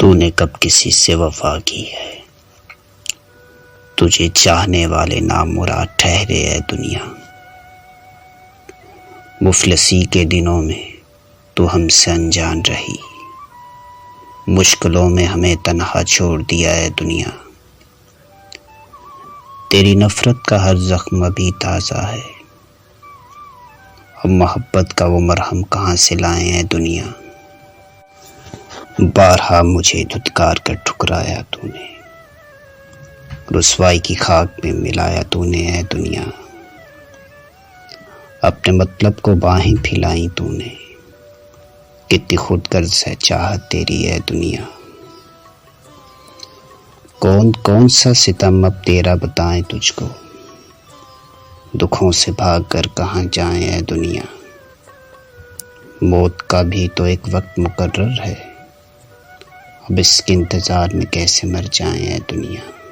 تو نے کب کسی سے وفا کی ہے؟ تجھے چاہنے والے نامراد ٹھہرے اے دنیا۔ مفلسی کے دنوں میں تو ہم سے انجان رہی، مشکلوں میں ہمیں تنہا چھوڑ دیا اے دنیا۔ تیری نفرت کا ہر زخم ابھی تازہ ہے، اب محبت کا وہ مرہم کہاں سے لائیں اے دنیا۔ بارہا مجھے دھتکار کر ٹھکرایا تو نے، رسوائی کی خاک میں ملایا تو نے اے دنیا۔ اپنے مطلب کو باہیں پھیلائیں تو نے، کتنی خود غرض ہے چاہت تیری اے دنیا۔ کون کون سا ستم اب تیرا بتائیں تجھ کو، دکھوں سے بھاگ کر کہاں جائیں اے دنیا۔ موت کا بھی تو ایک وقت مقرر ہے، اب اس کے انتظار میں کیسے مر جائیں اے دنیا۔